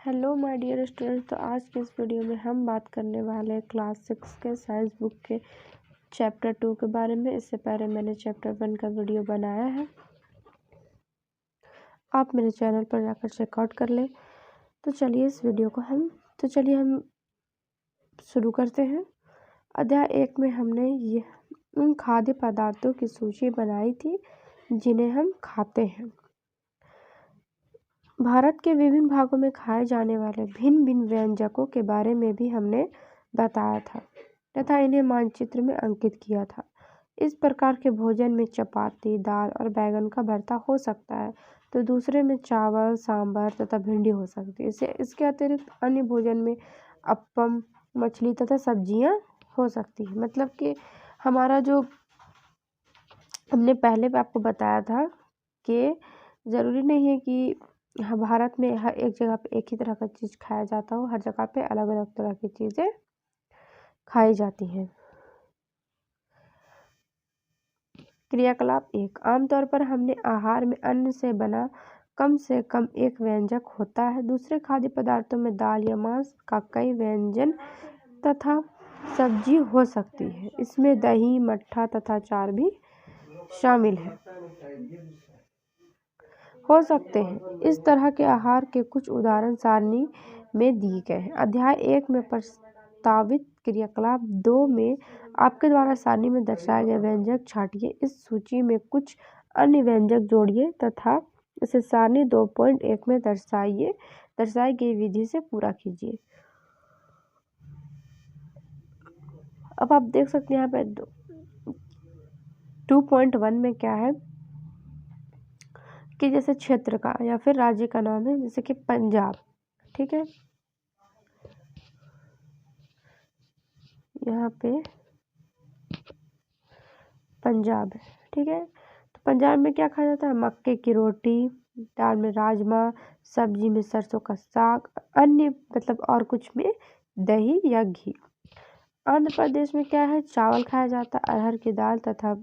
Hello my dear students. तो आज के इस वीडियो में हम बात करने वाले हैं क्लास 6 के साइंस बुक के चैप्टर 2 के बारे में। इससे पहले मैंने चैप्टर 1 का वीडियो बनाया है, आप मेरे चैनल पर जाकर चेकआउट कर लें। तो चलिए हम शुरू करते हैं। अध्याय 1 में हमने ये उन खाद्य पदार्थों की सूची बनाई थी जिन्हें हम खाते हैं। भारत के विभिन्न भागों में खाए जाने वाले भिन्न भिन्न व्यंजकों के बारे में भी हमने बताया था तथा इन्हें मानचित्र में अंकित किया था। इस प्रकार के भोजन में चपाती, दाल और बैंगन का भरता हो सकता है, तो दूसरे में चावल, सांभर तथा भिंडी हो सकती है। इसके अतिरिक्त अन्य भोजन में अप्पम, मछली तथा सब्जियां हो सकती है। मतलब कि हमारा जो हमने पहले भी आपको बताया था कि ज़रूरी नहीं है कि भारत में हर एक जगह पे एक ही तरह का चीज़ खाया जाता हो, हर जगह पे अलग अलग तरह की चीज़ें खाई जाती हैं। क्रियाकलाप 1। आमतौर पर हमने आहार में अन्न से बना कम से कम एक व्यंजक होता है। दूसरे खाद्य पदार्थों में दाल या मांस का कई व्यंजन तथा सब्जी हो सकती है। इसमें दही, मट्ठा तथा अचार भी शामिल हो सकते हैं। इस तरह के आहार के कुछ उदाहरण सारणी में दिए गए हैं। अध्याय 1 में प्रस्तावित क्रियाकलाप 2 में आपके द्वारा सारणी में दर्शाए गए व्यंजक छांटिए। इस सूची में कुछ अन्य व्यंजक जोड़िए तथा इसे सारणी 2.1 में दर्शाई गई विधि से पूरा कीजिए। अब आप देख सकते हैं यहाँ पे 2.1 में क्या है कि जैसे क्षेत्र का या फिर राज्य का नाम है, जैसे कि पंजाब। ठीक है, यहाँ पे पंजाब है। ठीक है, तो पंजाब में क्या खाया जाता है? मक्के की रोटी, दाल में राजमा, सब्जी में सरसों का साग, अन्य मतलब और कुछ में दही या घी। आंध्र प्रदेश में क्या है? चावल खाया जाता है, अरहर की दाल तथा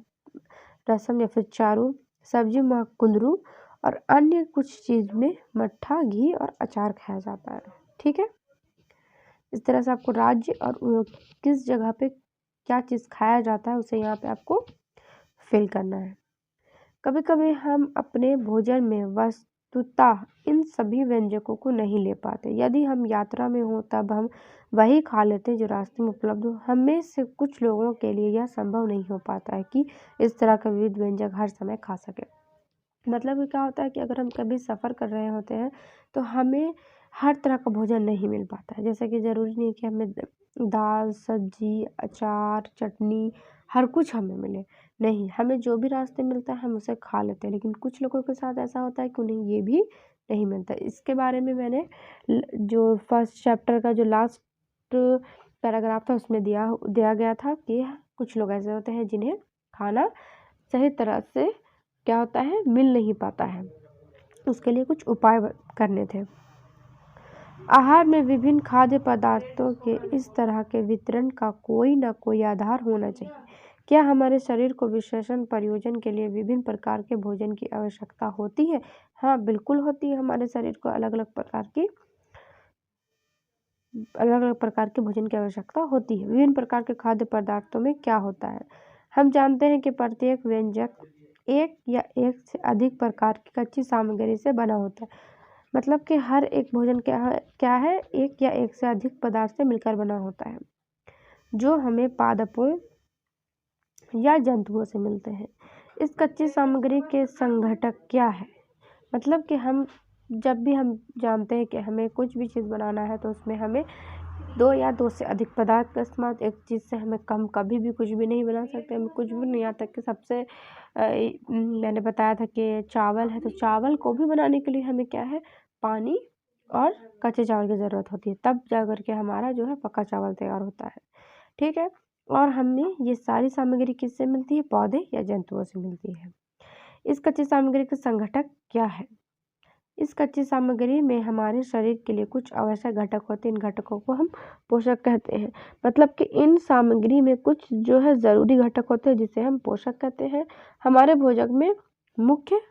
रसम या फिर चारू, सब्जी में कुंदरू और अन्य कुछ चीज में मट्ठा, घी और अचार खाया जाता है। ठीक है, इस तरह से आपको राज्य और किस जगह पे क्या चीज़ खाया जाता है उसे यहाँ पे आपको फिल करना है। कभी कभी हम अपने भोजन में वस्तुतः इन सभी व्यंजकों को नहीं ले पाते। यदि हम यात्रा में हो तब हम वही खा लेते हैं जो रास्ते में उपलब्ध हो। हम में से कुछ लोगों के लिए यह संभव नहीं हो पाता है कि इस तरह के विविध व्यंजक हर समय खा सके। मतलब क्या होता है कि अगर हम कभी सफ़र कर रहे होते हैं तो हमें हर तरह का भोजन नहीं मिल पाता है। जैसे कि ज़रूरी नहीं कि हमें दाल, सब्जी, अचार, चटनी हर कुछ हमें मिले, नहीं, हमें जो भी रास्ते मिलता है हम उसे खा लेते हैं। लेकिन कुछ लोगों के साथ ऐसा होता है कि उन्हें ये भी नहीं मिलता। इसके बारे में मैंने जो फर्स्ट चैप्टर का जो लास्ट पैराग्राफ था उसमें दिया गया था कि कुछ लोग ऐसे होते हैं जिन्हें खाना सही तरह से क्या होता है, मिल नहीं पाता है। उसके लिए कुछ उपाय करने थे। आहार में विभिन्न खाद्य पदार्थों के इस तरह के वितरण का कोई न कोई आधार होना चाहिए। क्या हमारे शरीर को विश्लेषण प्रयोजन के लिए विभिन्न प्रकार के भोजन की आवश्यकता होती है? हाँ, बिल्कुल होती है। हमारे शरीर को अलग अलग प्रकार के भोजन की आवश्यकता होती है। विभिन्न प्रकार के खाद्य पदार्थों में क्या होता है? हम जानते हैं कि प्रत्येक व्यंजक एक या एक से अधिक प्रकार की कच्ची सामग्री से बना होता है। मतलब कि हर एक भोजन क्या है, एक या एक से अधिक पदार्थ से मिलकर बना होता है जो हमें पादपों या जंतुओं से मिलते हैं। इस कच्ची सामग्री के संघटक क्या है? मतलब कि जब भी हम जानते हैं कि हमें कुछ भी चीज़ बनाना है तो उसमें हमें 2 या 2 से अधिक पदार्थ का इस्तेमाल, एक चीज़ से हमें कम कभी भी कुछ भी नहीं बना सकते। हमें कुछ भी नहीं, यहाँ तक कि सबसे मैंने बताया था कि चावल है तो चावल को भी बनाने के लिए हमें क्या है, पानी और कच्चे चावल की ज़रूरत होती है, तब जा कर के हमारा जो है पक्का चावल तैयार होता है। ठीक है, और हमें ये सारी सामग्री किससे मिलती है? पौधे या जंतुओं से मिलती है। इस कच्ची सामग्री के संघटक क्या है? इस कच्ची सामग्री में हमारे शरीर के लिए कुछ आवश्यक घटक होते हैं। इन घटकों को हम पोषक कहते हैं। मतलब कि इन सामग्री में कुछ जो है ज़रूरी घटक होते हैं जिसे हम पोषक कहते हैं। हमारे भोजन में मुख्य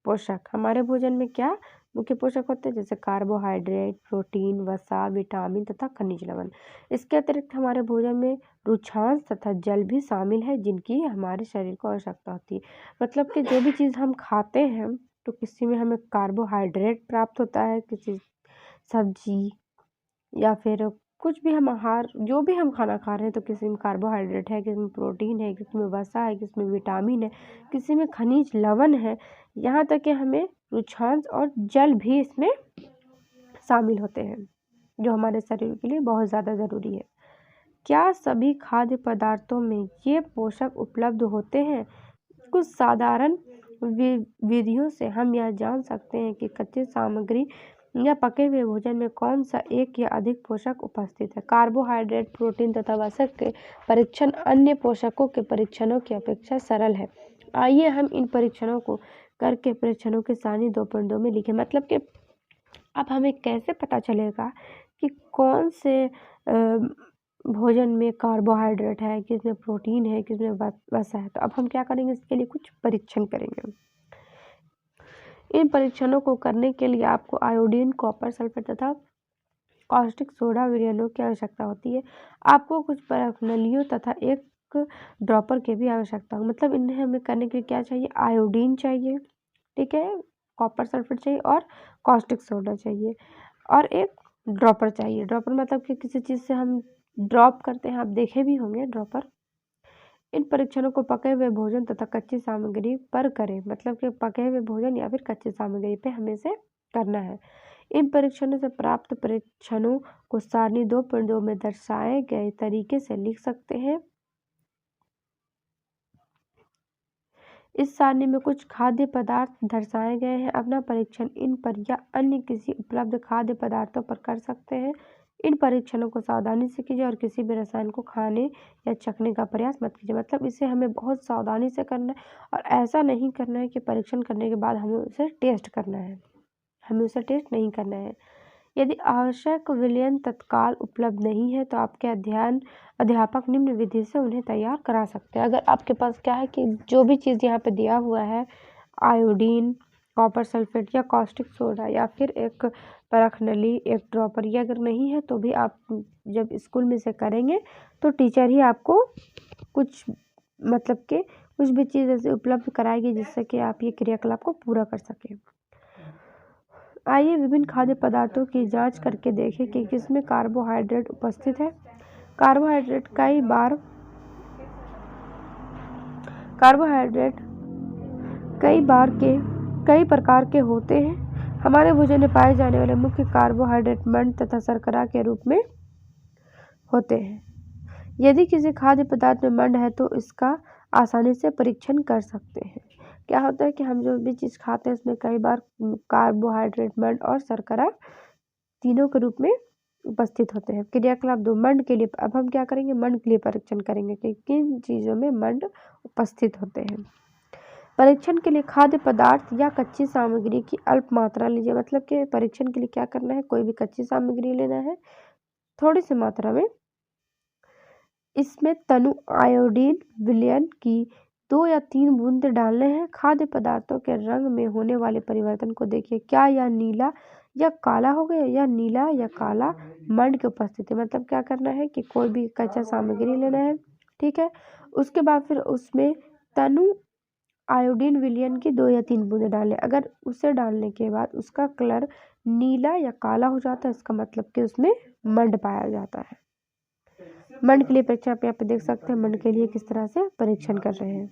पोषक, हमारे भोजन में क्या मुख्य पोषक होते हैं जैसे कार्बोहाइड्रेट, प्रोटीन, वसा, विटामिन तथा खनिज लवण। इसके अतिरिक्त हमारे भोजन में रुक्षांश तथा जल भी शामिल है जिनकी हमारे शरीर को आवश्यकता होती है। मतलब कि जो भी चीज़ हम खाते हैं तो किसी में हमें कार्बोहाइड्रेट प्राप्त होता है, किसी सब्जी या फिर कुछ भी हम आहार जो भी हम खाना खा रहे हैं तो किसी में कार्बोहाइड्रेट है, किसी में प्रोटीन है, किसी में वसा है, किसी में विटामिन है, किसी में खनिज लवण है, यहाँ तक कि हमें रुक्षांश और जल भी इसमें शामिल होते हैं जो हमारे शरीर के लिए बहुत ज़्यादा ज़रूरी है। क्या सभी खाद्य पदार्थों में ये पोषक उपलब्ध होते हैं? कुछ साधारण विधियों से हम यह जान सकते हैं कि कच्ची सामग्री या पके हुए भोजन में कौन सा एक या अधिक पोषक उपस्थित है। कार्बोहाइड्रेट, प्रोटीन तथा वसा के परीक्षण अन्य पोषकों के परीक्षणों की अपेक्षा सरल है। आइए हम इन परीक्षणों को करके परीक्षणों की सारणी 2.2 में लिखें। मतलब कि अब हमें कैसे पता चलेगा कि कौन से भोजन में कार्बोहाइड्रेट है, किसमें प्रोटीन है, किसमें वसा है। तो अब हम क्या करेंगे, इसके लिए कुछ परीक्षण करेंगे। इन परीक्षणों को करने के लिए आपको आयोडीन, कॉपर सल्फेट तथा कास्टिक सोडा विलयनों की आवश्यकता होती है। आपको कुछ परखनलियों तथा एक ड्रॉपर की भी आवश्यकता होगी। मतलब इन्हें हमें करने के लिए क्या चाहिए, आयोडीन चाहिए, ठीक है, कॉपर सल्फेट चाहिए और कास्टिक सोडा चाहिए और एक ड्रॉपर चाहिए। ड्रॉपर मतलब कि किसी चीज़ से हम ड्रॉप करते हैं, आप देखे भी होंगे ड्रॉपर। इन परीक्षणों को पके हुए भोजन तथा कच्ची सामग्री पर करें। मतलब कि पके हुए भोजन या फिर कच्ची सामग्री पे हमें से करना है। इन परीक्षणों से प्राप्त परीक्षणों को सारणी 2.2 में दर्शाए गए तरीके से लिख सकते हैं। इस सारणी में कुछ खाद्य पदार्थ दर्शाए गए हैं। अपना परीक्षण इन पर या अन्य किसी उपलब्ध खाद्य पदार्थों पर कर सकते हैं। इन परीक्षणों को सावधानी से कीजिए और किसी भी रसायन को खाने या चखने का प्रयास मत कीजिए। मतलब इसे हमें बहुत सावधानी से करना है और ऐसा नहीं करना है कि परीक्षण करने के बाद हमें उसे टेस्ट करना है, हमें उसे टेस्ट नहीं करना है। यदि आवश्यक विलयन तत्काल उपलब्ध नहीं है तो आपके अध्यापक निम्न विधि से उन्हें तैयार करा सकते हैं। अगर आपके पास क्या है कि जो भी चीज़ यहाँ पे दिया हुआ है, आयोडीन, कॉपर सल्फेट या कास्टिक सोडा या फिर एक परखनली, एक ड्रॉपर, ये अगर नहीं है तो भी आप जब स्कूल में से करेंगे तो टीचर ही आपको कुछ मतलब कि कुछ भी चीज़ ऐसे उपलब्ध कराएगी जिससे कि आप ये क्रियाकलाप को पूरा कर सकें। आइए विभिन्न खाद्य पदार्थों की जांच करके देखें कि किसमें कार्बोहाइड्रेट उपस्थित है। कार्बोहाइड्रेट कई प्रकार के होते हैं। हमारे भोजन में पाए जाने वाले मुख्य कार्बोहाइड्रेट मंड तथा शर्करा के रूप में होते हैं। यदि किसी खाद्य पदार्थ में मंड है तो इसका आसानी से परीक्षण कर सकते हैं। क्या होता है कि हम जो भी चीज़ खाते हैं उसमें कई बार कार्बोहाइड्रेट, मंड और शर्करा तीनों के रूप में उपस्थित होते हैं। क्रियाकलाप 2, मंड के लिए। अब हम क्या करेंगे, मंड के लिए परीक्षण करेंगे कि किन चीज़ों में मंड उपस्थित होते हैं। परीक्षण के लिए खाद्य पदार्थ या कच्ची सामग्री की अल्प मात्रा लीजिए। मतलब कि परीक्षण के लिए क्या करना है, कोई भी कच्ची सामग्री लेना है थोड़ी सी मात्रा में। इसमें तनु आयोडीन विलयन की 2 या 3 बूंद डालने हैं। खाद्य पदार्थों के रंग में होने वाले परिवर्तन को देखिए, क्या यह नीला या काला हो गया या नीला या काला मंड की उपस्थिति। मतलब क्या करना है कि कोई भी कच्चा सामग्री लेना है, ठीक है, उसके बाद फिर उसमें तनु आयोडीन विलयन की 2 या 3 बूंदें डालें। अगर उसे डालने के बाद उसका कलर नीला या काला हो जाता है, इसका मतलब कि उसमें मंड पाया जाता है। मंड के लिए परीक्षण आप यहाँ पे देख सकते हैं, मंड के लिए किस तरह से परीक्षण कर रहे हैं।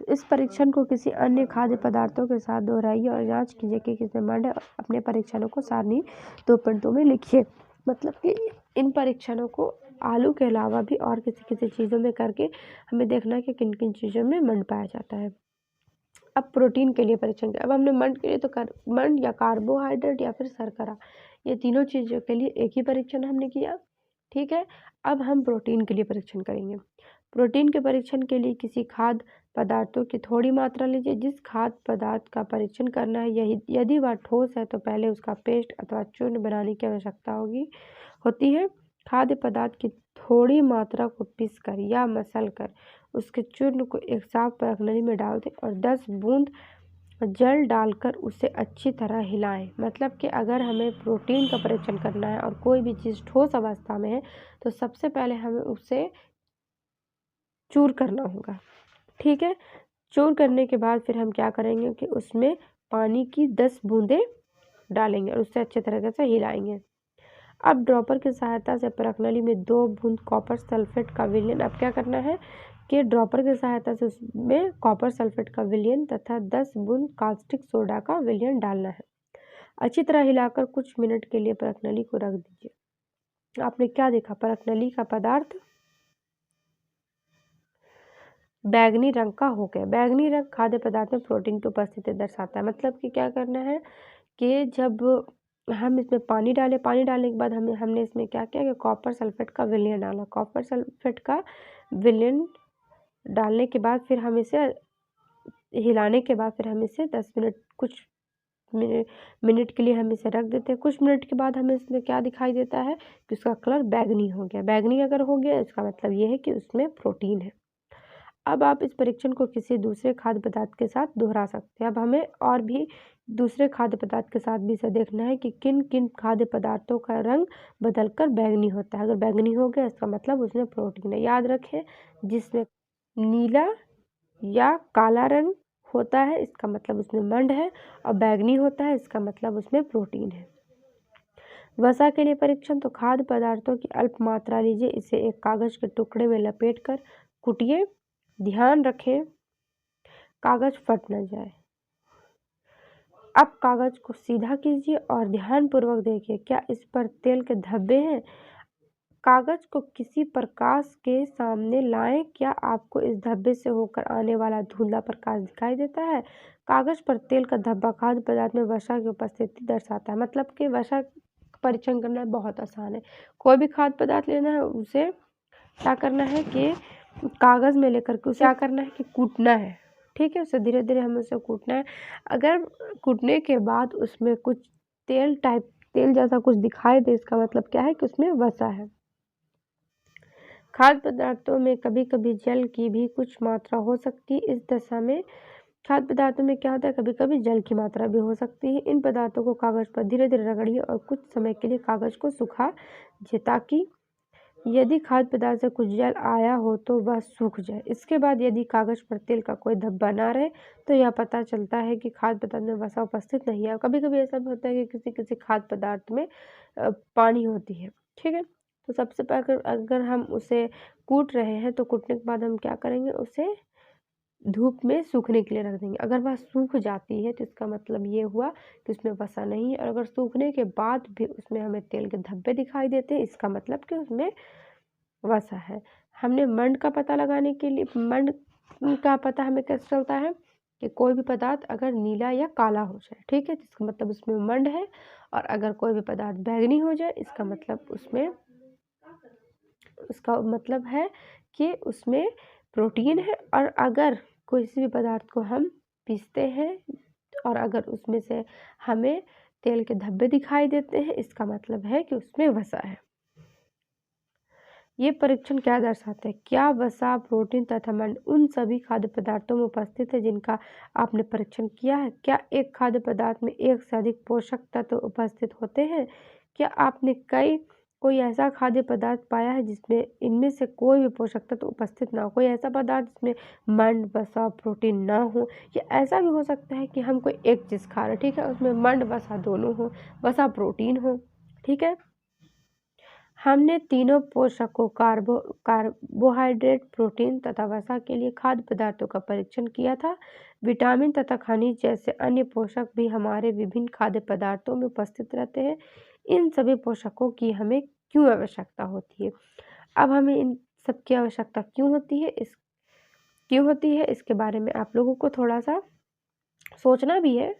इस परीक्षण को किसी अन्य खाद्य पदार्थों के साथ दोहराइए और जांच कीजिए कि किसमें मंड है। अपने परीक्षणों को सारणी 2.2 में लिखिए। मतलब कि इन परीक्षणों को आलू के अलावा भी और किसी चीज़ों में करके हमें देखना है कि किन किन चीज़ों में मंड पाया जाता है। अब प्रोटीन के लिए परीक्षण किया। अब हमने मंड के लिए तो मंड या कार्बोहाइड्रेट या फिर शर्करा, ये तीनों चीज़ों के लिए एक ही परीक्षण हमने किया, ठीक है। अब हम प्रोटीन के लिए परीक्षण करेंगे। प्रोटीन के परीक्षण के लिए किसी खाद्य पदार्थों की थोड़ी मात्रा लीजिए। जिस खाद्य पदार्थ का परीक्षण करना है यदि वह ठोस है तो पहले उसका पेस्ट अथवा चूर्ण बनाने की आवश्यकता होती है। खाद्य पदार्थ की थोड़ी मात्रा को पीसकर या मसल कर उसके चूर्ण को एक साफ परखनली में डाल दें और 10 बूंद जल डालकर उसे अच्छी तरह हिलाएं। मतलब कि अगर हमें प्रोटीन का परीक्षण करना है और कोई भी चीज़ ठोस अवस्था में है तो सबसे पहले हमें उसे चूर करना होगा। ठीक है, चूर करने के बाद फिर हम क्या करेंगे कि उसमें पानी की 10 बूंदें डालेंगे और उससे अच्छे तरीके से हिलाएंगे। अब ड्रॉपर की सहायता से परखनली में 2 बूंद कॉपर सल्फेट का विलयन, अब क्या करना है कि ड्रॉपर की सहायता से उसमें कॉपर सल्फेट का विलयन तथा 10 बूंद कास्टिक सोडा का विलयन डालना है। अच्छी तरह हिलाकर कुछ मिनट के लिए परखनली को रख दीजिए। आपने क्या देखा, परखनली का पदार्थ बैंगनी रंग का हो गया। बैंगनी रंग खाद्य पदार्थ में प्रोटीन की उपस्थिति दर्शाता है। मतलब कि क्या करना है कि जब हम इसमें पानी डालने के बाद हमने इसमें क्या किया कि कॉपर सल्फेट का विलयन डाला। कॉपर सल्फेट का विलयन डालने के बाद फिर हम इसे हिलाने के बाद फिर हम इसे 10 मिनट कुछ मिनट के लिए हम इसे रख देते हैं। कुछ मिनट के बाद हमें इसमें क्या दिखाई देता है कि उसका कलर बैंगनी हो गया। बैंगनी अगर हो गया इसका मतलब ये है कि उसमें प्रोटीन है। अब आप इस परीक्षण को किसी दूसरे खाद्य पदार्थ के साथ दोहरा सकते हैं। अब हमें और भी दूसरे खाद्य पदार्थ के साथ भी इसे देखना है कि किन किन खाद्य पदार्थों का रंग बदलकर बैंगनी होता है। अगर बैंगनी हो गया इसका मतलब उसमें प्रोटीन है। याद रखें, जिसमें नीला या काला रंग होता है इसका मतलब उसमें मंड है, और बैंगनी होता है इसका मतलब उसमें प्रोटीन है। वसा के लिए परीक्षण, तो खाद्य पदार्थों की अल्प मात्रा लीजिए, इसे एक कागज के टुकड़े में लपेटकर कुटिए। ध्यान रखें कागज फट न जाए। अब कागज को सीधा कीजिए और ध्यानपूर्वक देखिए क्या इस पर तेल के धब्बे हैं। कागज को किसी प्रकाश के सामने लाएं। क्या आपको इस धब्बे से होकर आने वाला धुंधला प्रकाश दिखाई देता है। कागज पर तेल का धब्बा खाद्य पदार्थ में वसा की उपस्थिति दर्शाता है। मतलब कि वसा परीक्षण करना बहुत आसान है। कोई भी खाद्य पदार्थ लेना है उसे क्या करना है कि कागज में लेकर के उसे क्या करना है कि कूटना है। ठीक है, उसे धीरे धीरे हमें उसे कूटना है। अगर कूटने के बाद उसमें कुछ तेल जैसा कुछ दिखाई दे इसका मतलब क्या है कि उसमें वसा है। खाद्य पदार्थों में कभी कभी जल की भी कुछ मात्रा हो सकती है। इस दशा में खाद्य पदार्थों में क्या होता है, कभी कभी जल की मात्रा भी हो सकती है। इन पदार्थों को कागज पर धीरे धीरे रगड़िए और कुछ समय के लिए कागज को सुखा दीजिए ताकि यदि खाद्य पदार्थ से कुछ जल आया हो तो वह सूख जाए। इसके बाद यदि कागज पर तेल का कोई धब्बा ना रहे तो यह पता चलता है कि खाद्य पदार्थ में वसा उपस्थित नहीं है। कभी कभी ऐसा भी होता है कि किसी किसी खाद्य पदार्थ में पानी होती है। ठीक है, तो सबसे पहले अगर हम उसे कूट रहे हैं तो कूटने के बाद हम क्या करेंगे, उसे धूप में सूखने के लिए रख देंगे। अगर वह सूख जाती है तो इसका मतलब ये हुआ कि उसमें वसा नहीं है, और अगर सूखने के बाद भी उसमें हमें तेल के धब्बे दिखाई देते हैं इसका मतलब कि उसमें वसा है। हमने मंड का पता लगाने के लिए, मंड का पता हमें कैसे चलता है कि कोई भी पदार्थ अगर नीला या काला हो जाए, ठीक है, तो इसका मतलब उसमें मंड है। और अगर कोई भी पदार्थ बैंगनी हो जाए इसका मतलब है कि उसमें प्रोटीन है। और अगर किसी भी पदार्थ को हम पीसते हैं और अगर उसमें से हमें तेल के धब्बे दिखाई देते हैं इसका मतलब है कि उसमें वसा है। ये परीक्षण क्या दर्शाता है, क्या वसा, प्रोटीन तथा मंड उन सभी खाद्य पदार्थों में उपस्थित है जिनका आपने परीक्षण किया है। क्या एक खाद्य पदार्थ में एक से अधिक पोषक तत्व उपस्थित होते हैं। क्या आपने कोई ऐसा खाद्य पदार्थ पाया है जिसमें इनमें से कोई भी पोषक तत्व उपस्थित ना हो। कोई ऐसा पदार्थ जिसमें मंड, वसा, प्रोटीन ना हो। या ऐसा भी हो सकता है कि हम कोई एक चीज़ खा रहे हैं, ठीक है, उसमें मंड वसा दोनों हो, वसा प्रोटीन हो। ठीक है, हमने तीनों पोषकों कार्बोहाइड्रेट, प्रोटीन तथा वसा के लिए खाद्य पदार्थों का परीक्षण किया था। विटामिन तथा खनिज जैसे अन्य पोषक भी हमारे विभिन्न खाद्य पदार्थों में उपस्थित रहते हैं। इन सभी पोषकों की हमें क्यों आवश्यकता होती है। अब हमें इन सब की आवश्यकता क्यों होती है इसके बारे में आप लोगों को थोड़ा सा सोचना भी है।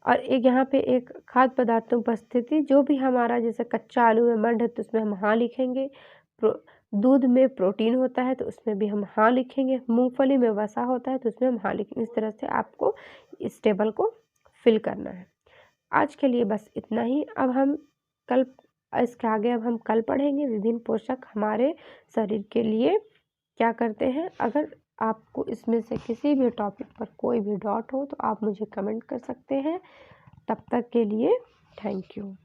और एक यहाँ पे एक खाद्य पदार्थों की उपस्थिति, जो भी हमारा जैसे कच्चा आलू में मंड है तो उसमें हम हाँ लिखेंगे। दूध में प्रोटीन होता है तो उसमें भी हम हाँ लिखेंगे। मूंगफली में वसा होता है तो उसमें हम हाँ लिखेंगे। इस तरह से आपको इस टेबल को फिल करना है। आज के लिए बस इतना ही। अब हम कल पढ़ेंगे विभिन्न पोषक हमारे शरीर के लिए क्या करते हैं। अगर आपको इसमें से किसी भी टॉपिक पर कोई भी डाउट हो तो आप मुझे कमेंट कर सकते हैं। तब तक के लिए थैंक यू।